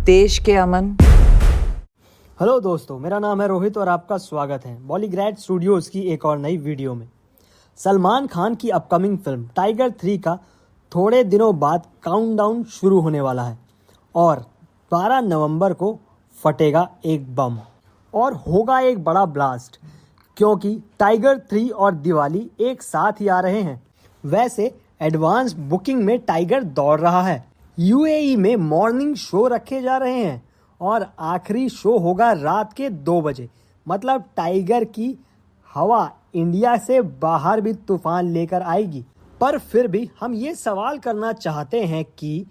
देश के अमन। हेलो दोस्तों, मेरा नाम है रोहित और आपका स्वागत है बॉलीग्रैड स्टूडियोज की एक और नई वीडियो में। सलमान खान की अपकमिंग फिल्म टाइगर 3 का थोड़े दिनों बाद काउंटडाउन शुरू होने वाला है और 12 नवंबर को फटेगा एक बम और होगा एक बड़ा ब्लास्ट, क्योंकि टाइगर 3 और दिवाली एक साथ ही आ रहे हैं। वैसे एडवांस बुकिंग में टाइगर दौड़ रहा है। यूएई में मॉर्निंग शो रखे जा रहे हैं और आखिरी शो होगा रात के 2 बजे। मतलब टाइगर की हवा इंडिया से बाहर भी तूफान लेकर आएगी। पर फिर भी हम ये सवाल करना चाहते हैं कि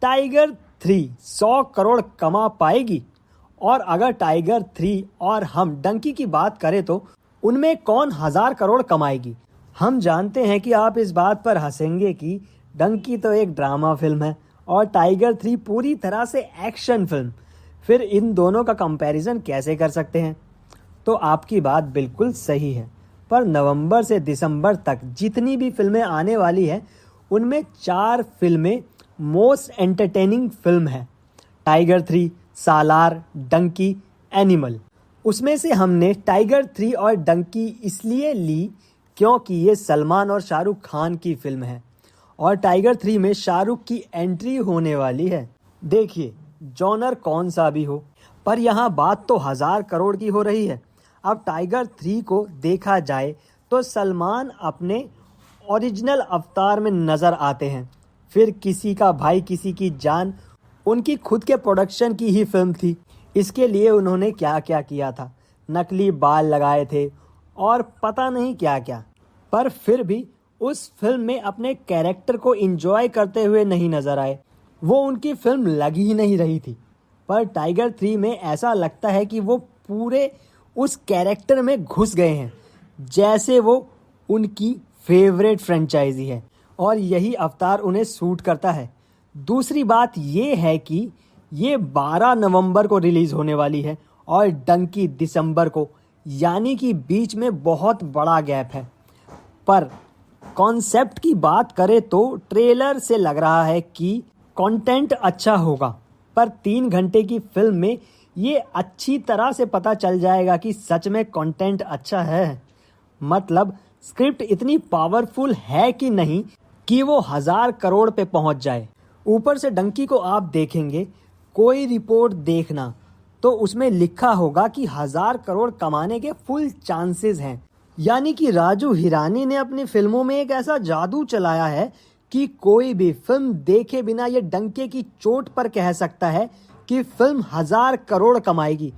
टाइगर 3 100 करोड़ कमा पाएगी, और अगर टाइगर 3 और हम डंकी की बात करें तो उनमें कौन 1000 करोड़ कमाएगी। हम जानते हैं कि आप इस बात पर हंसेंगे कि डंकी तो एक ड्रामा फिल्म है और टाइगर 3 पूरी तरह से एक्शन फिल्म, फिर इन दोनों का कंपैरिजन कैसे कर सकते हैं। तो आपकी बात बिल्कुल सही है, पर नवंबर से दिसंबर तक जितनी भी फिल्में आने वाली है उनमें 4 फिल्में मोस्ट एंटरटेनिंग फिल्म है। टाइगर 3, सालार, डंकी, एनिमल। उसमें से हमने टाइगर 3 और डंकी इसलिए ली क्योंकि ये सलमान और शाहरुख खान की फिल्म है और टाइगर 3 में शाहरुख की एंट्री होने वाली है। देखिए, जॉनर कौन सा भी हो, पर यहाँ बात तो 1000 करोड़ की हो रही है। अब टाइगर 3 को देखा जाए तो सलमान अपने ओरिजिनल अवतार में नज़र आते हैं। फिर किसी का भाई किसी की जान उनकी खुद के प्रोडक्शन की ही फिल्म थी। इसके लिए उन्होंने क्या क्या किया था, नकली बाल लगाए थे और पता नहीं क्या क्या, पर फिर भी उस फिल्म में अपने कैरेक्टर को एंजॉय करते हुए नहीं नजर आए। वो उनकी फिल्म लग ही नहीं रही थी। पर टाइगर 3 में ऐसा लगता है कि वो पूरे उस कैरेक्टर में घुस गए हैं, जैसे वो उनकी फेवरेट फ्रेंचाइजी है और यही अवतार उन्हें सूट करता है। दूसरी बात ये है कि ये 12 नवंबर को रिलीज़ होने वाली है और डंकी दिसंबर को, यानी कि बीच में बहुत बड़ा गैप है। पर कॉन्सेप्ट की बात करें तो ट्रेलर से लग रहा है कि कंटेंट अच्छा होगा, पर 3 घंटे की फिल्म में ये अच्छी तरह से पता चल जाएगा कि सच में कंटेंट अच्छा है। मतलब स्क्रिप्ट इतनी पावरफुल है कि नहीं कि वो 1000 करोड़ पे पहुंच जाए। ऊपर से डंकी को आप देखेंगे, कोई रिपोर्ट देखना तो उसमें लिखा होगा कि 1000 करोड़ कमाने के फुल चांसेस हैं। यानी कि राजू हिरानी ने अपनी फिल्मों में एक ऐसा जादू चलाया है कि कोई भी फिल्म देखे बिना ये डंके की चोट पर कह सकता है कि फिल्म 1000 करोड़ कमाएगी।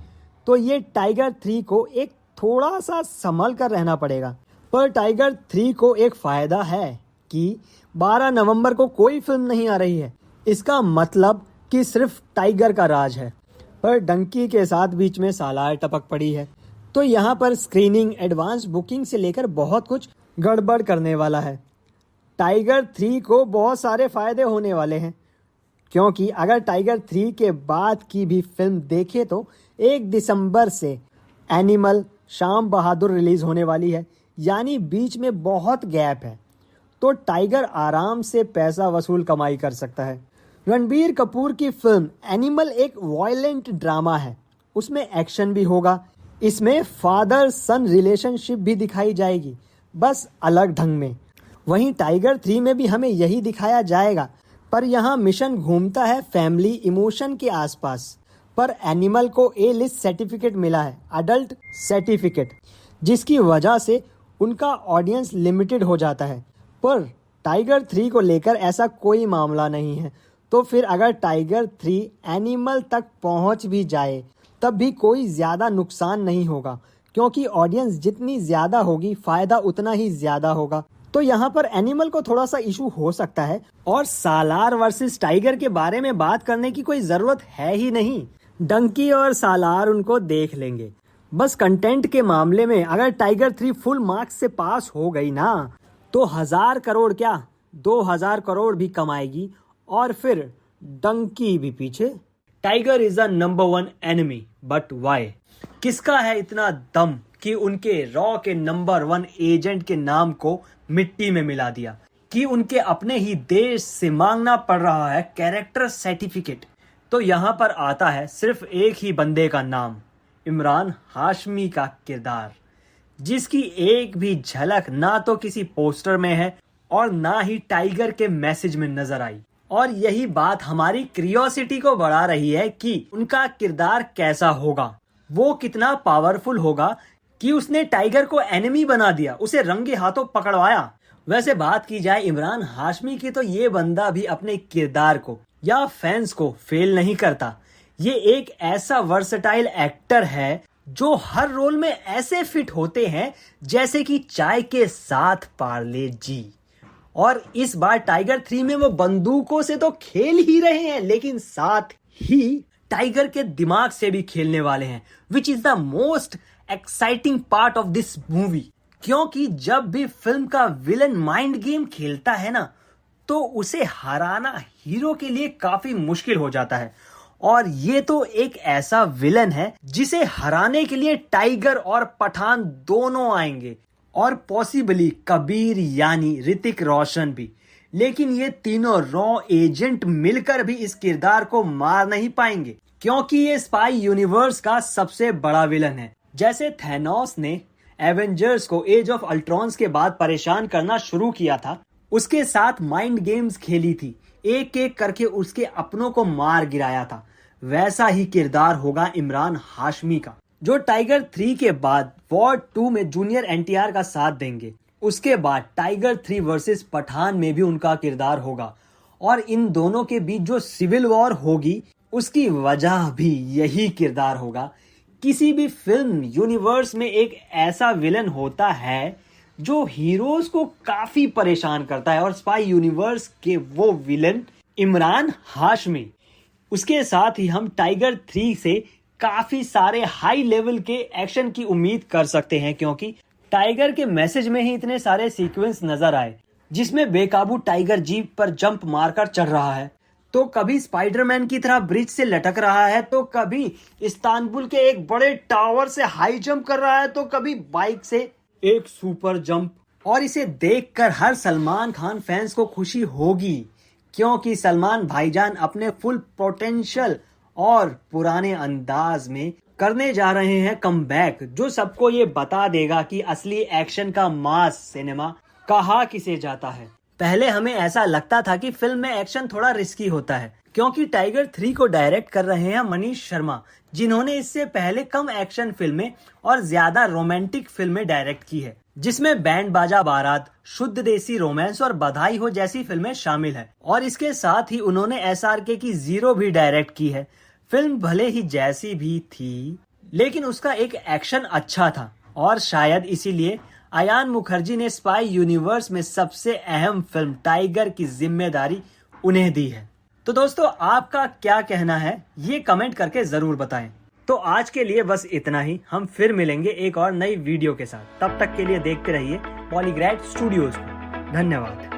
तो ये टाइगर 3 को एक थोड़ा सा संभल कर रहना पड़ेगा। पर टाइगर 3 को एक फ़ायदा है कि 12 नवंबर को कोई फिल्म नहीं आ रही है। इसका मतलब कि सिर्फ टाइगर का राज है। पर डंकी के साथ बीच में सालार टपक पड़ी है, तो यहाँ पर स्क्रीनिंग, एडवांस बुकिंग से लेकर बहुत कुछ गड़बड़ करने वाला है। टाइगर 3 को बहुत सारे फ़ायदे होने वाले हैं, क्योंकि अगर टाइगर 3 के बाद की भी फिल्म देखें तो 1 दिसंबर से एनिमल, शाम बहादुर रिलीज़ होने वाली है, यानी बीच में बहुत गैप है। तो टाइगर आराम से पैसा वसूल कमाई कर सकता है। रणबीर कपूर की फिल्म एनिमल एक वायलेंट ड्रामा है, उसमें एक्शन भी होगा। इसमें फादर सन रिलेशनशिप भी दिखाई जाएगी, बस अलग ढंग में। वहीं टाइगर 3 में भी हमें यही दिखाया जाएगा, पर यहाँ मिशन घूमता है फैमिली इमोशन के आसपास। पर एनिमल को A-लिस्ट सर्टिफिकेट मिला है, अडल्ट सर्टिफिकेट, जिसकी वजह से उनका ऑडियंस लिमिटेड हो जाता है। पर टाइगर 3 को लेकर ऐसा कोई मामला नहीं है। तो फिर अगर टाइगर 3 एनिमल तक पहुँच भी जाए तब भी कोई ज़्यादा नुकसान नहीं होगा, क्योंकि ऑडियंस जितनी ज़्यादा होगी फ़ायदा उतना ही ज़्यादा होगा। तो यहाँ पर एनिमल को थोड़ा सा इशू हो सकता है। और सालार वर्सेस टाइगर के बारे में बात करने की कोई ज़रूरत है ही नहीं। डंकी और सालार उनको देख लेंगे। बस कंटेंट के मामले में अगर टाइगर 3 फुल मार्क्स से पास हो गई ना, तो 1000 करोड़ क्या 2000 करोड़ भी कमाएगी और फिर डंकी भी पीछे। Tiger is a number 1 enemy, but why? किसका है इतना दम कि उनके रॉ के नंबर 1 एजेंट के नाम को मिट्टी में मिला दिया, कि उनके अपने ही देश से मांगना पड़ रहा है कैरेक्टर सर्टिफिकेट। तो यहाँ पर आता है सिर्फ एक ही बंदे का नाम, इमरान हाशमी का किरदार, जिसकी एक भी झलक ना तो किसी पोस्टर में है और ना ही टाइगर के मैसेज में नजर आई। और यही बात हमारी क्यूरियोसिटी को बढ़ा रही है कि उनका किरदार कैसा होगा, वो कितना पावरफुल होगा कि उसने टाइगर को एनिमी बना दिया, उसे रंगे हाथों पकड़वाया। वैसे बात की जाए इमरान हाशमी की तो ये बंदा भी अपने किरदार को या फैंस को फेल नहीं करता। ये एक ऐसा वर्सेटाइल एक्टर है जो हर रोल में ऐसे फिट होते हैं जैसे कि चाय के साथ पार्ले जी। और इस बार टाइगर 3 में वो बंदूकों से तो खेल ही रहे हैं, लेकिन साथ ही टाइगर के दिमाग से भी खेलने वाले हैं, which is the most exciting part of this movie. क्योंकि जब भी फिल्म का विलन माइंड गेम खेलता है ना, तो उसे हराना हीरो के लिए काफी मुश्किल हो जाता है। और ये तो एक ऐसा विलन है जिसे हराने के लिए टाइगर और पठान दोनों आएंगे, और पॉसिबली कबीर यानी ऋतिक रोशन भी। लेकिन ये तीनों रॉ एजेंट मिलकर भी इस किरदार को मार नहीं पाएंगे, क्योंकि ये स्पाई यूनिवर्स का सबसे बड़ा विलन है। जैसे थैनोस ने एवेंजर्स को एज ऑफ अल्ट्रॉन्स के बाद परेशान करना शुरू किया था, उसके साथ माइंड गेम्स खेली थी, एक एक करके उसके अपनों को मार गिराया था, वैसा ही किरदार होगा इमरान हाशमी का, जो टाइगर 3 के बाद वॉर 2 में जूनियर एनटीआर का साथ देंगे। उसके बाद टाइगर 3 वर्सेस पठान में भी उनका किरदार होगा, और इन दोनों के बीच जो सिविल वॉर होगी उसकी वजह भी यही किरदार होगा। किसी भी फिल्म यूनिवर्स में एक ऐसा विलन होता है जो हीरोज को काफी परेशान करता है, और स्पाई यूनिवर्स के वो विलन इमरान हाशमी। उसके साथ ही हम टाइगर 3 से काफी सारे हाई लेवल के एक्शन की उम्मीद कर सकते हैं, क्योंकि टाइगर के मैसेज में ही इतने सारे सीक्वेंस नजर आए, जिसमें बेकाबू टाइगर जीप पर जंप मारकर चढ़ रहा है, तो कभी स्पाइडरमैन की तरह ब्रिज से लटक रहा है, तो कभी इस्तांबुल के एक बड़े टावर से हाई जंप कर रहा है, तो कभी बाइक से एक सुपर जंप। और इसे देखकर हर सलमान खान फैंस को खुशी होगी, क्योंकि सलमान भाईजान अपने फुल पोटेंशियल और पुराने अंदाज में करने जा रहे हैं कमबैक, जो सबको ये बता देगा कि असली एक्शन का मास सिनेमा कहा किसे जाता है। पहले हमें ऐसा लगता था कि फिल्म में एक्शन थोड़ा रिस्की होता है, क्योंकि टाइगर 3 को डायरेक्ट कर रहे हैं मनीष शर्मा, जिन्होंने इससे पहले कम एक्शन फिल्में और ज्यादा रोमांटिक फिल्में डायरेक्ट की है, जिसमें बैंड बाजा बारात, शुद्ध देसी रोमांस और बधाई हो जैसी फिल्में शामिल है। और इसके साथ ही उन्होंने SRK की जीरो भी डायरेक्ट की है। फिल्म भले ही जैसी भी थी, लेकिन उसका एक एक्शन अच्छा था, और शायद इसीलिए अयान मुखर्जी ने स्पाई यूनिवर्स में सबसे अहम फिल्म टाइगर की जिम्मेदारी उन्हें दी है। तो दोस्तों, आपका क्या कहना है ये कमेंट करके जरूर बताएं। तो आज के लिए बस इतना ही, हम फिर मिलेंगे एक और नई वीडियो के साथ। तब तक के लिए देखते रहिए पॉलीग्रैड स्टूडियोज को। धन्यवाद।